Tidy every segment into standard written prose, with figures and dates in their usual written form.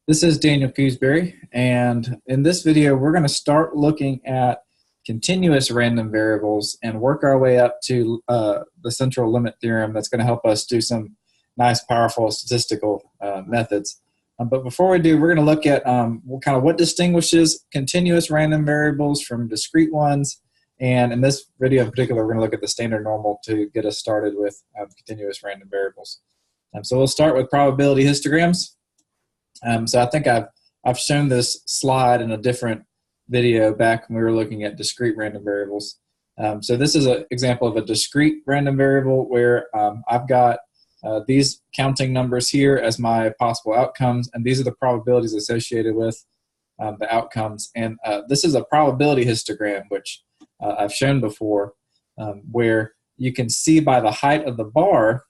This is Daniel Fewsbury, and in this video, we're going to start looking at continuous random variables and work our way up to the central limit theorem that's going to help us do some nice, powerful statistical methods. But before we do, we're going to look at kind of what distinguishes continuous random variables from discrete ones. And in this video in particular, we're going to look at the standard normal to get us started with continuous random variables. So we'll start with probability histograms. So I think I've shown this slide in a different video back when we were looking at discrete random variables. So this is an example of a discrete random variable where I've got these counting numbers here as my possible outcomes, and these are the probabilities associated with the outcomes. And this is a probability histogram, which I've shown before, where you can see by the height of the bar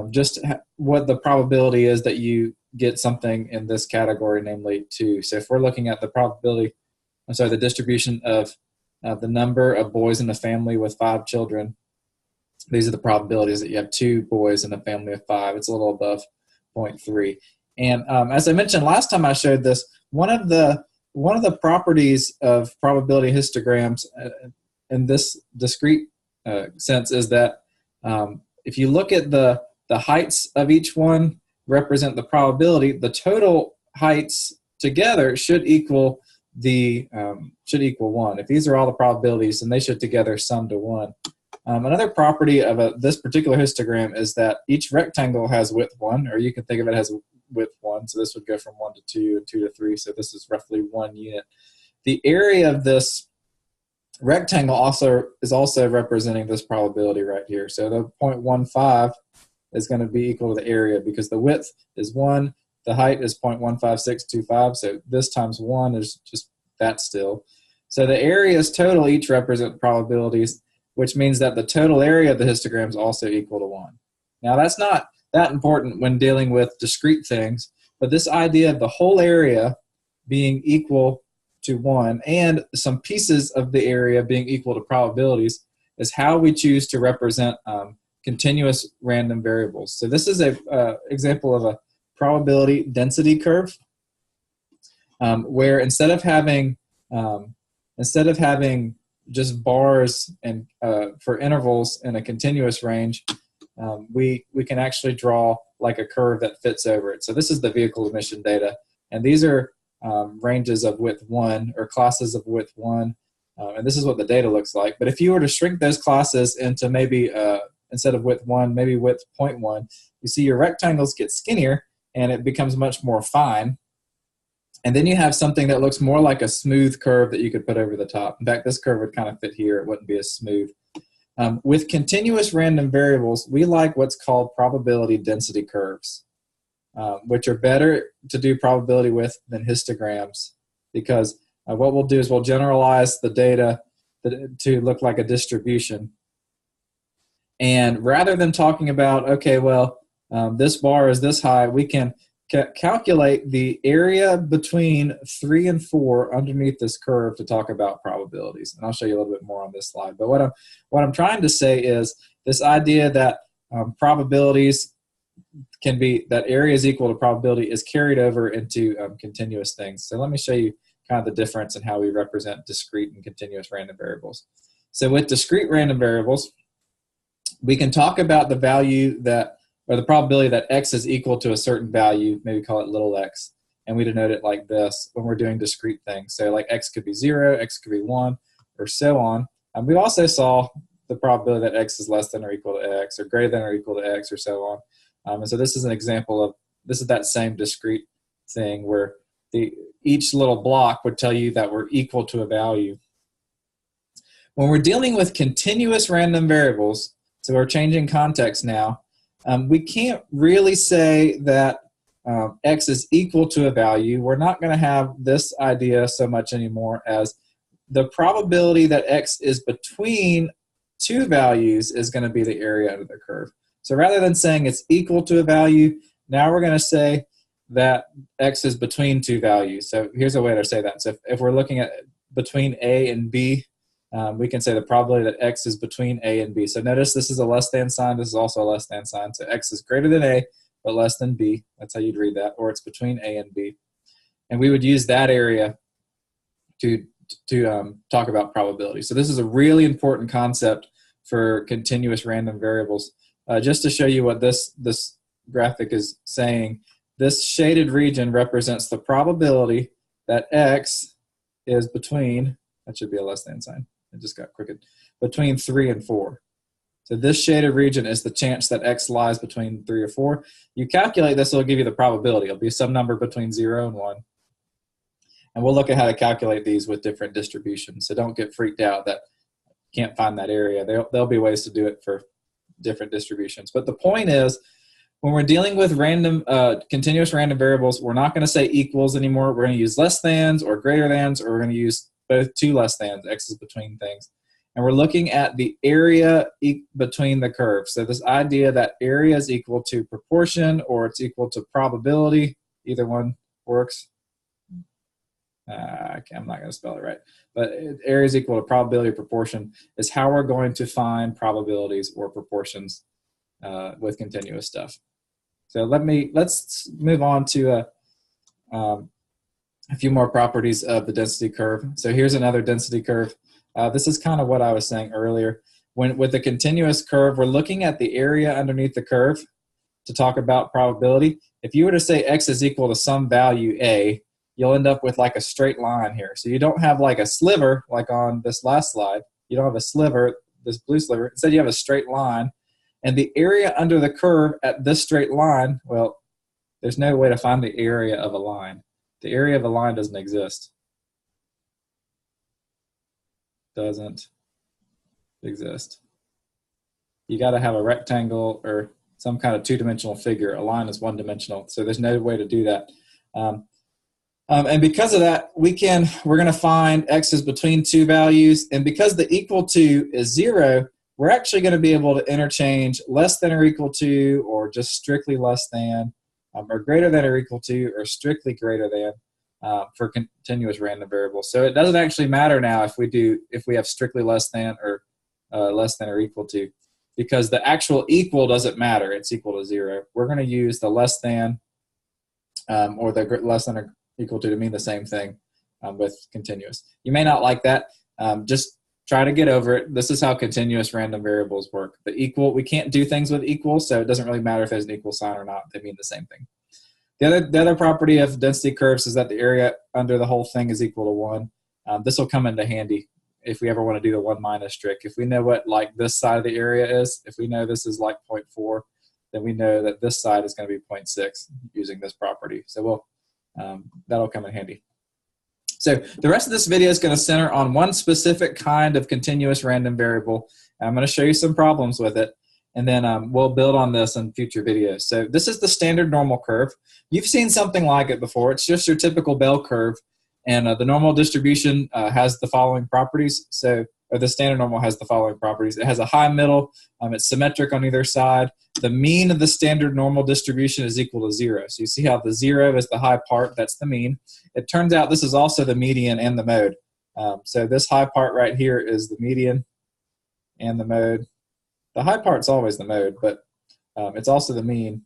just what the probability is that you get something in this category, namely 2. So if we're looking at the probability, the distribution of the number of boys in a family with 5 children, these are the probabilities that you have 2 boys in a family of 5. It's a little above 0.3. And as I mentioned last time I showed this, one of the properties of probability histograms in this discrete sense is that if you look at the heights of each one represent the probability, the total heights together should equal 1. If these are all the probabilities, then they should together sum to 1. Another property of this particular histogram is that each rectangle has width 1, or you can think of it as width 1. So this would go from 1 to 2 and 2 to 3. So this is roughly 1 unit. The area of this rectangle is also representing this probability right here. So the 0.15 is going to be equal to the area because the width is 1, the height is 0.15625, so this times 1 is just that still. So the areas total each represent probabilities, which means that the total area of the histogram is also equal to 1. Now that's not that important when dealing with discrete things, but this idea of the whole area being equal to 1 and some pieces of the area being equal to probabilities is how we choose to represent continuous random variables. So this is an example of a probability density curve where instead of having just bars and for intervals in a continuous range, we can actually draw like a curve that fits over it. So this is the vehicle emission data, and these are ranges of width 1 or classes of width 1, and this is what the data looks like. But if you were to shrink those classes into maybe instead of width 1, maybe width 0.1, you see your rectangles get skinnier and it becomes much more fine. And then you have something that looks more like a smooth curve that you could put over the top. In fact, this curve would kind of fit here. It wouldn't be as smooth. With continuous random variables, we like what's called probability density curves, which are better to do probability with than histograms, because what we'll do is we'll generalize the data to look like a distribution. And rather than talking about, okay, well, this bar is this high, we can calculate the area between 3 and 4 underneath this curve to talk about probabilities. And I'll show you a little bit more on this slide. But what I'm trying to say is this idea that probabilities can be, that area is equal to probability is carried over into continuous things. So let me show you kind of the difference in how we represent discrete and continuous random variables. So with discrete random variables, we can talk about the value that, or the probability that x is equal to a certain value, maybe call it little x, and we denote it like this when we're doing discrete things. So like x could be 0, x could be 1, or so on. We also saw the probability that x is less than or equal to x, or greater than or equal to x, or so on. And so this is an example of, this is that same discrete thing where each little block would tell you that we're equal to a value. When we're dealing with continuous random variables, so we're changing context now, we can't really say that x is equal to a value. We're not going to have this idea so much anymore as the probability that x is between 2 values is going to be the area under the curve. So rather than saying it's equal to a value, now we're going to say that x is between 2 values. So here's a way to say that. So if we're looking at between a and b, we can say the probability that x is between a and b. So notice this is a less than sign. This is also a less than sign. So x is greater than a, but less than B. That's how you'd read that. Or it's between A and B. And we would use that area to talk about probability. So this is a really important concept for continuous random variables. Just to show you what this graphic is saying, this shaded region represents the probability that X is between, that should be a less than sign, it just got crooked, between 3 and 4. So this shaded region is the chance that X lies between 3 or 4. You calculate this, it'll give you the probability. It'll be some number between 0 and 1. And we'll look at how to calculate these with different distributions. So don't get freaked out that you can't find that area. There'll be ways to do it for different distributions. But the point is, when we're dealing with random, continuous random variables, we're not going to say equals anymore. We're going to use less thans or greater thans, or we're going to use both two less thans, x's between things. And we're looking at the area between the curves. So this idea that area is equal to proportion or it's equal to probability, either one works. I'm not going to spell it right, but area is equal to probability or proportion is how we're going to find probabilities or proportions with continuous stuff. So let's move on to a few more properties of the density curve. So here's another density curve. This is kind of what I was saying earlier. With the continuous curve, we're looking at the area underneath the curve to talk about probability. If you were to say x is equal to some value a, you'll end up with like a straight line here. So you don't have like a sliver like on this last slide. You don't have a sliver, this blue sliver. Instead you have a straight line. And the area under the curve at this straight line, well, there's no way to find the area of a line. The area of a line doesn't exist. Doesn't exist. You got to have a rectangle or some kind of two-dimensional figure. A line is one-dimensional, so there's no way to do that. And because of that, we're going to find x is between two values, and because the equal to is 0, we're actually going to be able to interchange less than or equal to, or just strictly less than, or greater than or equal to, or strictly greater than for continuous random variables. So it doesn't actually matter now if we have strictly less than or equal to, because the actual equal doesn't matter. It's equal to 0. We're going to use the less than or the less than or equal to mean the same thing with continuous. You may not like that. Just try to get over it. This is how continuous random variables work. The equal, we can't do things with equal, so it doesn't really matter if there's an equal sign or not. They mean the same thing. The other property of density curves is that the area under the whole thing is equal to 1. This will come into handy if we ever want to do the 1 minus trick. If we know what like this side of the area is, if we know this is like 0.4, then we know that this side is going to be 0.6 using this property. So that'll come in handy. So the rest of this video is going to center on one specific kind of continuous random variable. I'm going to show you some problems with it, and then we'll build on this in future videos. So this is the standard normal curve. You've seen something like it before. It's just your typical bell curve, and the normal distribution has the following properties. Or the standard normal has the following properties. It has a high middle. It's symmetric on either side. The mean of the standard normal distribution is equal to 0. So you see how the 0 is the high part. That's the mean. It turns out this is also the median and the mode. So this high part right here is the median and the mode. The high part's always the mode, but it's also the mean.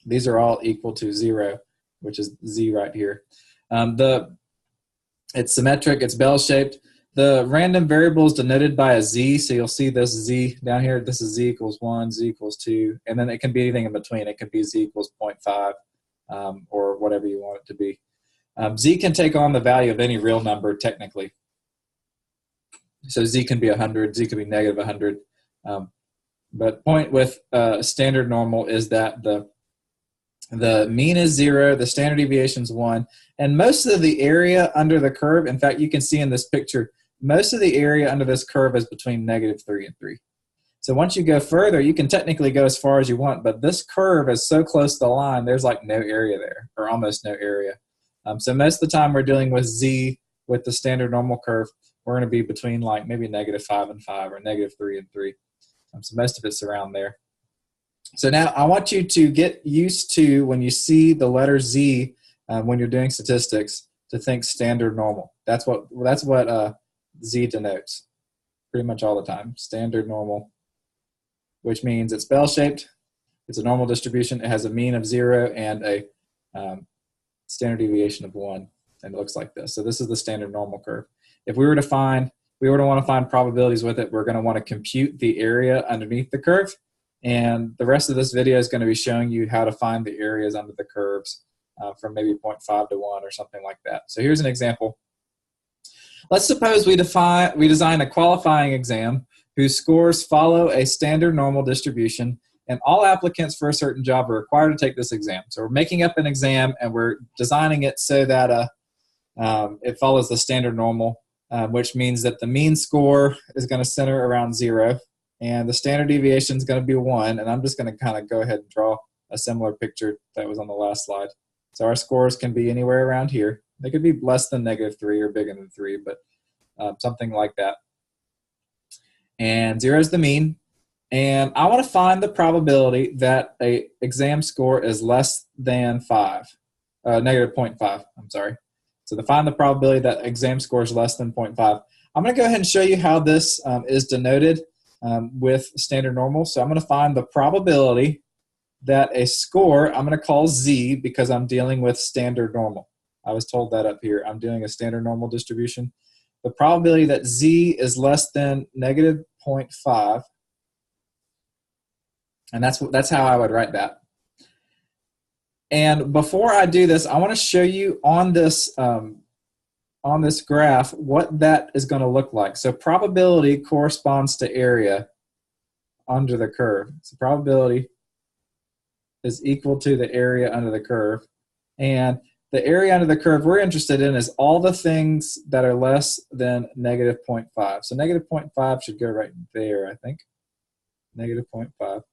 These are all equal to 0, which is z right here. It's symmetric. It's bell-shaped. The random variable is denoted by a z, so you'll see this z down here. This is z equals 1, z equals 2, and then it can be anything in between. It can be z equals 0.5 or whatever you want it to be. Z can take on the value of any real number technically. So z can be 100, z can be negative 100. But point with standard normal is that the mean is 0, the standard deviation is 1, and most of the area under the curve, in fact, you can see in this picture, most of the area under this curve is between -3 and 3. So once you go further, you can technically go as far as you want, but this curve is so close to the line, there's like no area there, or almost no area. So most of the time we're dealing with z with the standard normal curve, we're going to be between like maybe -5 and 5 or -3 and 3. So most of it's around there. So now I want you to get used to, when you see the letter z when you're doing statistics, to think standard normal. That's what z denotes pretty much all the time. Standard normal, which means it's bell-shaped, It's a normal distribution. It has a mean of 0 and a standard deviation of 1, and it looks like this. So this is the standard normal curve. If we were to want to find probabilities with it, we're going to want to compute the area underneath the curve, and the rest of this video is going to be showing you how to find the areas under the curves from maybe 0.5 to 1 or something like that. So here's an example. Let's suppose we design a qualifying exam whose scores follow a standard normal distribution, and all applicants for a certain job are required to take this exam. So we're making up an exam and we're designing it so that it follows the standard normal, which means that the mean score is going to center around 0 and the standard deviation is going to be 1. And I'm just going to kind of go ahead and draw a similar picture that was on the last slide. So our scores can be anywhere around here. They could be less than -3 or bigger than 3, but something like that. And 0 is the mean. And I want to find the probability that a exam score is less than -0.5. I'm sorry. So to find the probability that exam score is less than 0.5, I'm going to go ahead and show you how this is denoted with standard normal. So I'm going to find the probability that a score, I'm going to call Z because I'm dealing with standard normal. I was told that up here. I'm doing a standard normal distribution. The probability that Z is less than -0.5, and that's how I would write that. And before I do this, I want to show you on this graph what that is going to look like. So probability corresponds to area under the curve. So probability is equal to the area under the curve. And the area under the curve we're interested in is all the things that are less than -0.5. So -0.5 should go right there, I think. -0.5.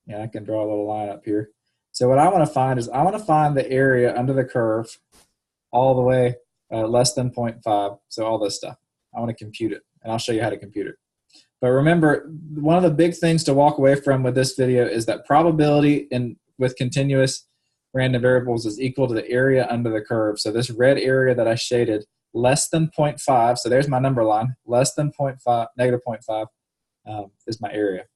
Yeah, I can draw a little line up here. So what I want to find is I want to find the area under the curve all the way less than 0.5. So all this stuff. I want to compute it, and I'll show you how to compute it. But remember, one of the big things to walk away from with this video is that probability with continuous random variables is equal to the area under the curve. So this red area that I shaded, less than 0.5, so there's my number line, less than 0.5, -0.5 is my area.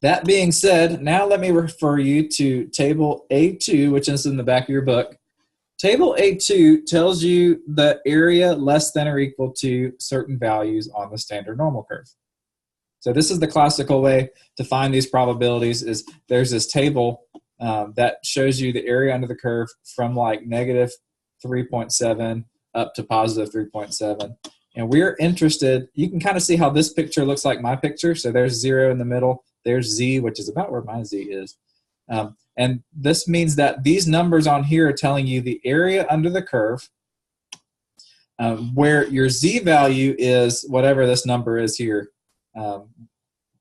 That being said, now let me refer you to Table A2, which is in the back of your book. Table A2 tells you the area less than or equal to certain values on the standard normal curve. So this is the classical way to find these probabilities. Is there's this table that shows you the area under the curve from like -3.7 up to +3.7. And we're interested, you can kind of see how this picture looks like my picture. So there's 0 in the middle. There's Z, which is about where my Z is. And this means that these numbers on here are telling you the area under the curve, where your Z value is whatever this number is here.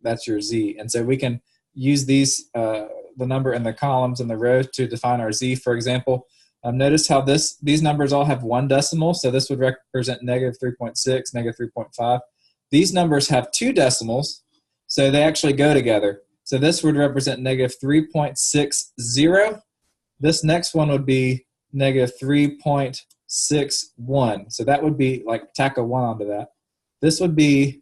That's your Z. And so we can use these, the number in the columns and the rows to define our Z. For example, notice how these numbers all have 1 decimal. So this would represent -3.6, -3.5. These numbers have 2 decimals. So they actually go together. So this would represent -3.60. This next one would be -3.61. So that would be like tack a 1 onto that. This would be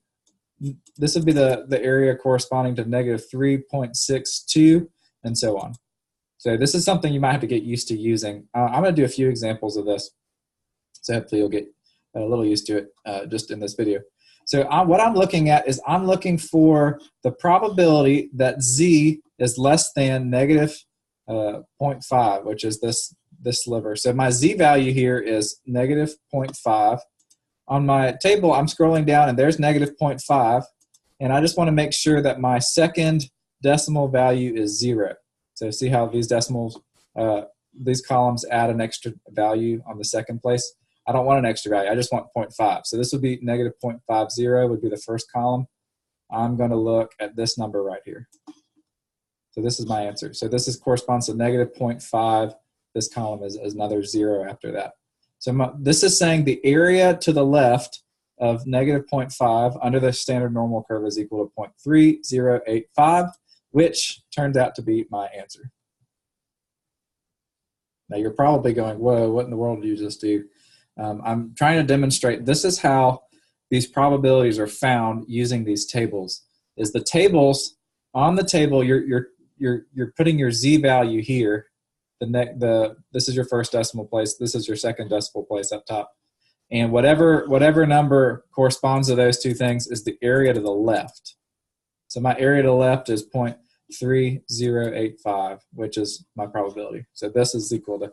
the area corresponding to -3.62 and so on. So this is something you might have to get used to using. I'm going to do a few examples of this. So hopefully you'll get a little used to it just in this video. So what I'm looking at is I'm looking for the probability that Z is less than -0.5, which is this sliver. So my Z value here is -0.5. On my table, I'm scrolling down, and there's -0.5. And I just want to make sure that my second decimal value is 0. So see how these decimals, these columns add an extra value on the second place? I don't want an extra value. I just want 0.5. So this would be -0.50 would be the first column. I'm going to look at this number right here. So this is my answer. So this corresponds to -0.5. This column is another 0 after that. So this is saying the area to the left of -0.5 under the standard normal curve is equal to 0.3085, which turns out to be my answer. Now you're probably going, whoa, what in the world did you just do? I'm trying to demonstrate this is how these probabilities are found using these tables. Is the tables on the table, you're you're putting your z value here. This is your first decimal place. This is your second decimal place up top. And whatever number corresponds to those two things is the area to the left. So my area to the left is 0.3085, which is my probability. So this is equal to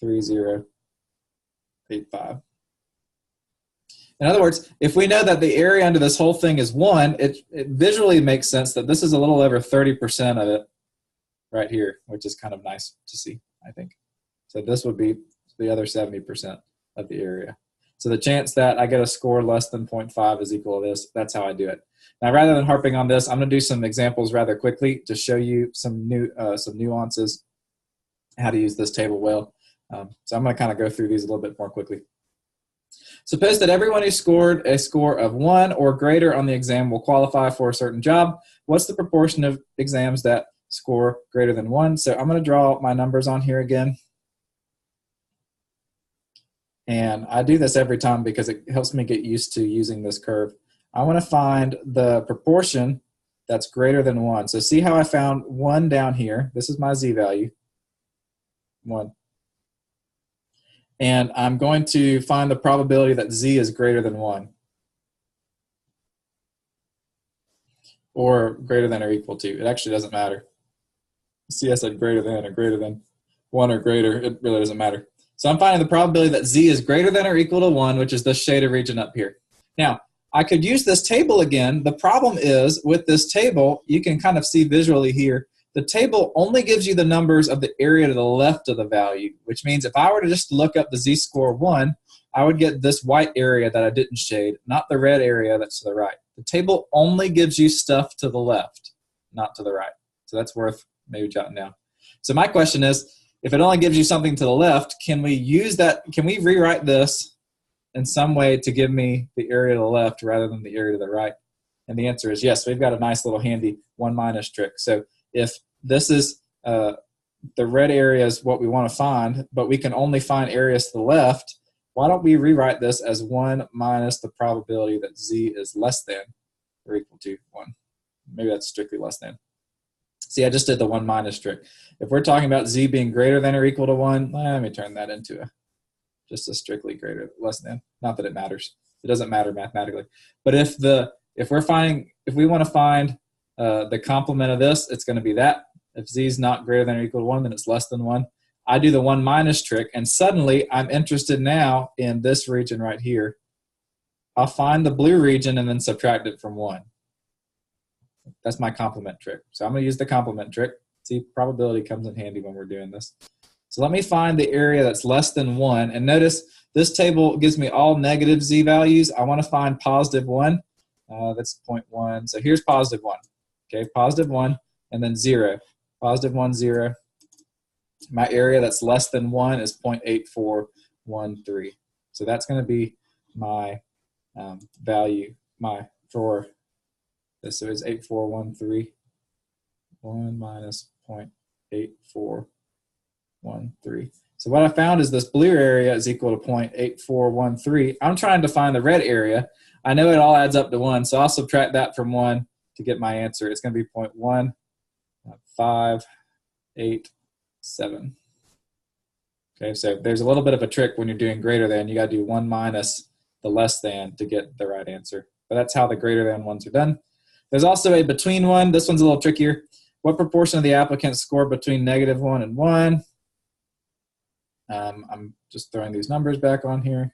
0.3085. In other words, if we know that the area under this whole thing is 1, it visually makes sense that this is a little over 30% of it right here, which is kind of nice to see, I think. So this would be the other 70% of the area. So the chance that I get a score less than 0.5 is equal to this. That's how I do it. Now, rather than harping on this, I'm going to do some examples rather quickly to show you some nuances, how to use this table well. So I'm going to kind of go through these a little bit more quickly. Suppose that everyone who scored a score of 1 or greater on the exam will qualify for a certain job. What's the proportion of exams that score greater than 1? So I'm going to draw my numbers on here again. And I do this every time because it helps me get used to using this curve. I want to find the proportion that's greater than 1. So see how I found 1 down here. This is my z value, 1. And I'm going to find the probability that z is greater than 1. Or greater than or equal to. It actually doesn't matter. See, I said greater than or greater than 1 or greater. It really doesn't matter. So I'm finding the probability that z is greater tad or equal to 1, which is this shaded region up here. Now, I could use this table again. The problem is with this table, you can kind of see visually here, the table only gives you the numbers of the area to the left of the value, which means if I were to just look up the z-score 1, I would get this white area that I didn't shade, not the red area that's to the right. The table only gives you stuff to the left, not to the right. So that's worth maybe jotting down. So my question is, if it only gives you something to the left, can we use that, can we rewrite this in some way to give me the area to the left rather than the area to the right? And the answer is yes. We've got a nice little handy 1- trick. So if this is the red area is what we want to find, but we can only find areas to the left, why don't we rewrite this as 1 minus the probability that z is less than or equal to 1. Maybe that's strictly less than. See, I just did the 1- trick. If we're talking about z being greater than or equal to 1, let me turn that into just a strictly greater, less than. Not that it matters. It doesn't matter mathematically. But if we want to find the complement of this, it's going to be that. If z is not greater than or equal to 1, then it's less than 1. I do the 1- trick, and suddenly I'm interested now in this region right here. I'll find the blue region and then subtract it from 1. That's my complement trick. So I'm going to use the complement trick. See, probability comes in handy when we're doing this. So let me find the area that's less than 1. And notice this table gives me all negative z values. I want to find positive 1. That's 0.1. So here's positive 1. Okay, positive 1 and then 0. Positive 1, 0. My area that's less than 1 is 0.8413. So that's going to be my value, for this. So it's 8413. 1 minus 0.8413. So what I found is this blue area is equal to 0.8413. I'm trying to find the red area. I know it all adds up to 1, so I'll subtract that from 1 to get my answer. It's going to be 0.1587. Okay, so there's a little bit of a trick when you're doing greater than. You got to do 1 minus the less than to get the right answer. But that's how the greater than ones are done. There's also a between one. This one's a little trickier. What proportion of the applicants score between -1 and 1? I'm just throwing these numbers back on here.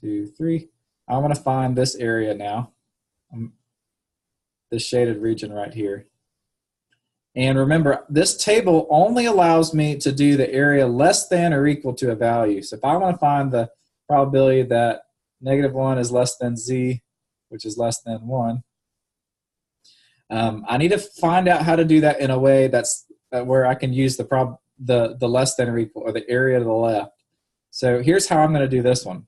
2, 3. I want to find this area now, this shaded region right here. And remember, this table only allows me to do the area less than or equal to a value. So if I want to find the probability that -1 is less than z, which is less than 1, I need to find out how to do that in a way that's where I can use the less than or equal, or the area to the left. So here's how I'm going to do this one.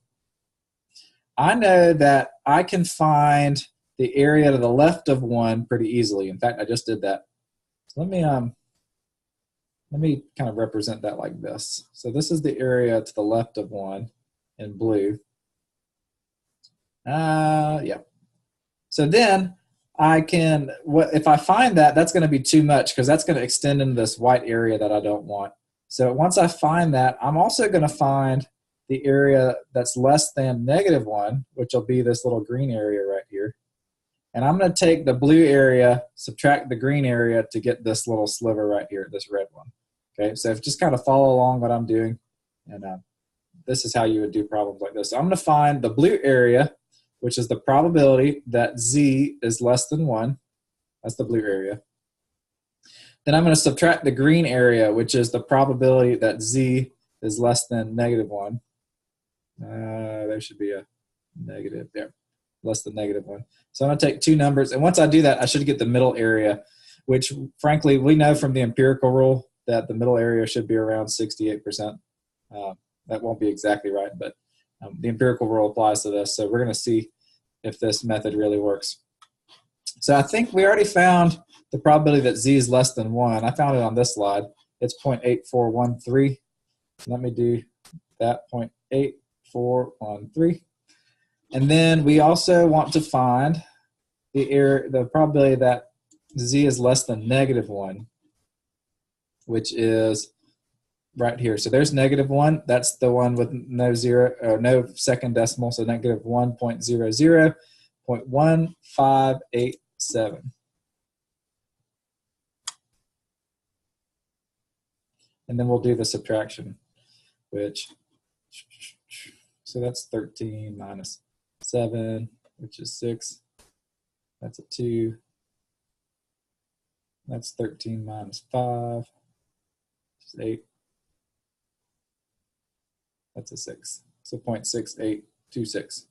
I know that I can find the area to the left of 1 pretty easily. In fact, I just did that. So let me kind of represent that like this. So this is the area to the left of 1 in blue. Yeah. So then I can, if I find that, that's going to be too much because that's going to extend into this white area that I don't want. So once I find that, I'm also going to find the area that's less than -1, which will be this little green area right here. And I'm going to take the blue area, subtract the green area to get this little sliver right here, this red one. Okay, so just kind of follow along what I'm doing. And this is how you would do problems like this. So I'm going to find the blue area, which is the probability that z is less than 1. That's the blue area. Then I'm going to subtract the green area, which is the probability that z is less than -1. There should be a negative there, less than -1. So I'm going to take two numbers, and once I do that, I should get the middle area, which frankly, we know from the empirical rule that the middle area should be around 68%. That won't be exactly right, but the empirical rule applies to this, so we're going to see if this method really works. So I think we already found the probability that z is less than 1. I found it on this slide. It's 0.8413. Let me do that, 0.8413. And then we also want to find the probability that z is less than -1, which is right here. So there's -1. That's the one with no zero or no second decimal. So -1.00, 0.1587. And then we'll do the subtraction, so that's 13 minus 7, which is 6. That's a 2. That's 13 minus 5, which is 8. That's a 6. So 0.6826.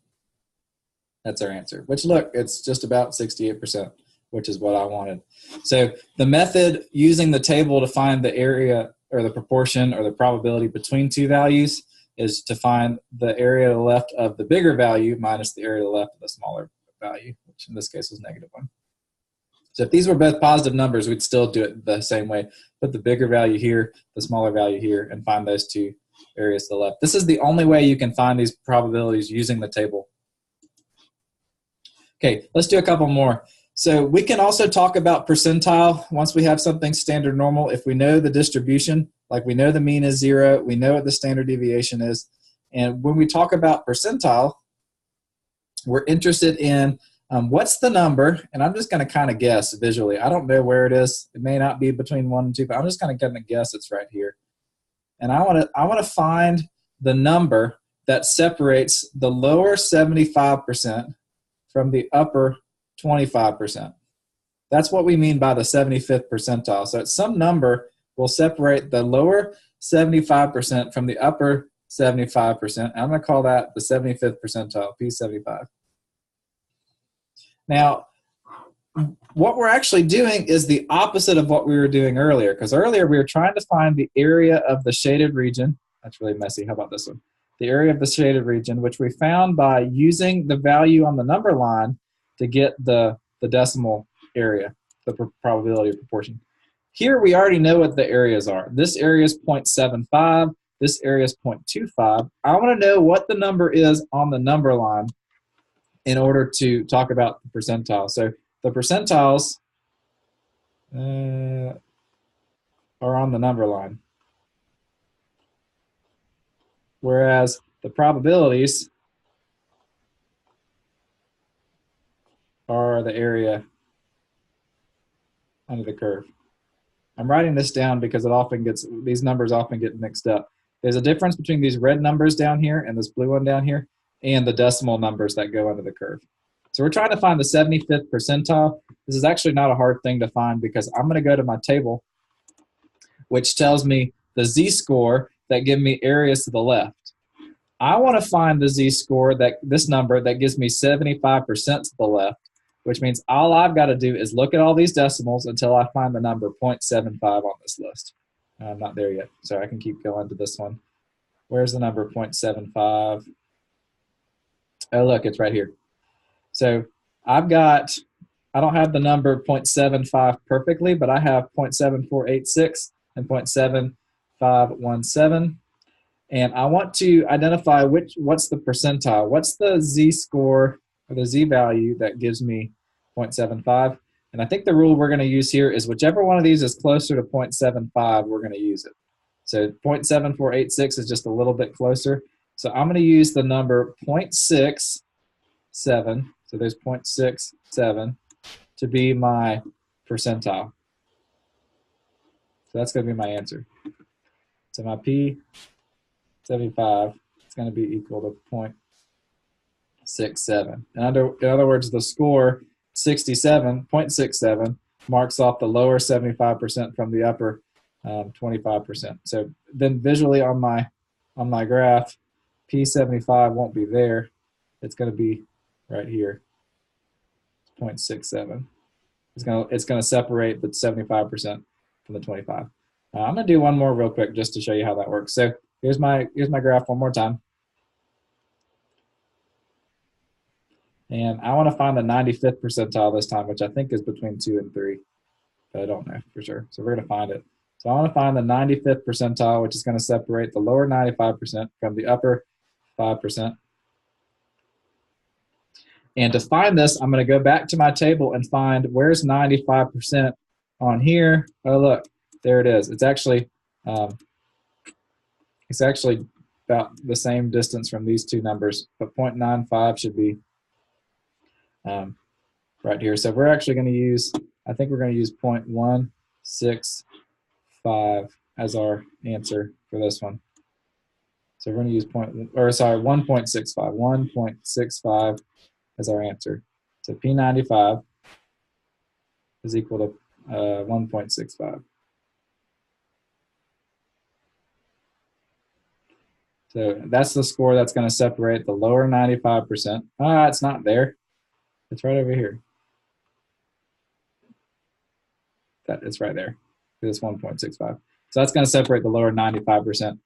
That's our answer, which look, it's just about 68%, which is what I wanted. So the method using the table to find the area or the proportion or the probability between two values is to find the area to the left of the bigger value minus the area to the left of the smaller value, which in this case was -1. So if these were both positive numbers, we'd still do it the same way. Put the bigger value here, the smaller value here, and find those two areas to the left. This is the only way you can find these probabilities using the table. Okay, let's do a couple more. So we can also talk about percentile once we have something standard normal. If we know the distribution, like we know the mean is 0, we know what the standard deviation is. And when we talk about percentile, we're interested in what's the number, and I'm just going to kind of guess visually. I don't know where it is. It may not be between 1 and 2, but I'm just going to guess it's right here. And I want to find the number that separates the lower 75% from the upper 25%. That's what we mean by the 75th percentile. So it's some number will separate the lower 75% from the upper 75%. I'm going to call that the 75th percentile, P75. Now, what we're actually doing is the opposite of what we were doing earlier, because earlier we were trying to find the area of the shaded region. That's really messy. How about this one? The area of the shaded region, which we found by using the value on the number line to get the decimal area, the probability of proportion. Here we already know what the areas are. This area is 0.75. This area is 0.25. I want to know what the number is on the number line in order to talk about the percentile. So the percentiles are on the number line, whereas the probabilities are the area under the curve. I'm writing this down because these numbers often get mixed up. There's a difference between these red numbers down here and this blue one down here and the decimal numbers that go under the curve. So we're trying to find the 75th percentile. This is actually not a hard thing to find because I'm going to go to my table, which tells me the z-score that give me areas to the left. I want to find the z-score, this number that gives me 75% to the left, which means all I've got to do is look at all these decimals until I find the number 0.75 on this list. I'm not there yet, so I can keep going to this one. Where's the number 0.75? Oh, look, it's right here. So I don't have the number 0.75 perfectly, but I have 0.7486 and 0.7517. And I want to identify what's the percentile. What's the z-score or the z-value that gives me 0.75. And I think the rule we're going to use here is whichever one of these is closer to 0.75, we're going to use it. So 0.7486 is just a little bit closer. So I'm going to use the number 0.67, so there's 0.67, to be my percentile. So that's going to be my answer. So my P75 is going to be equal to 0.67. And in other words, the score 0.67 marks off the lower 75% from the upper 25%. So then visually on my graph, P75 won't be there. It's going to be right here, 0.67. It's going to separate the 75% from the 25. I'm going to do one more real quick just to show you how that works. So here's my graph one more time. And I want to find the 95th percentile this time, which I think is between 2 and 3, but I don't know for sure. So we're going to find it. So I want to find the 95th percentile, which is going to separate the lower 95% from the upper 5%. And to find this, I'm going to go back to my table and find where's 95% on here. Oh, look, there it is. It's actually about the same distance from these two numbers, but 0.95 should be right here. So we're actually going to use, I think we're going to use 0.165 as our answer for this one. So we're going to use 1.65 as our answer. So P95 is equal to 1.65. So that's the score that's going to separate the lower 95%. Ah, it's not there. It's right over here. It's right there. It's 1.65. So that's going to separate the lower 95%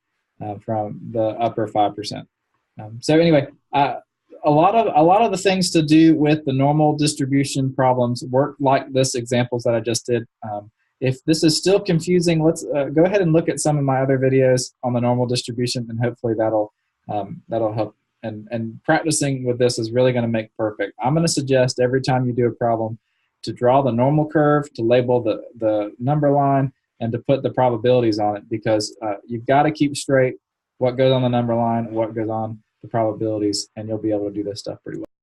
from the upper 5%. So anyway, a lot of the things to do with the normal distribution problems work like this examples that I just did. If this is still confusing, let's go ahead and look at some of my other videos on the normal distribution, and hopefully that'll help. And practicing with this is really going to make perfect. I'm going to suggest every time you do a problem to draw the normal curve, to label the number line, and to put the probabilities on it, because you've got to keep straight what goes on the number line, what goes on the probabilities, and you'll be able to do this stuff pretty well.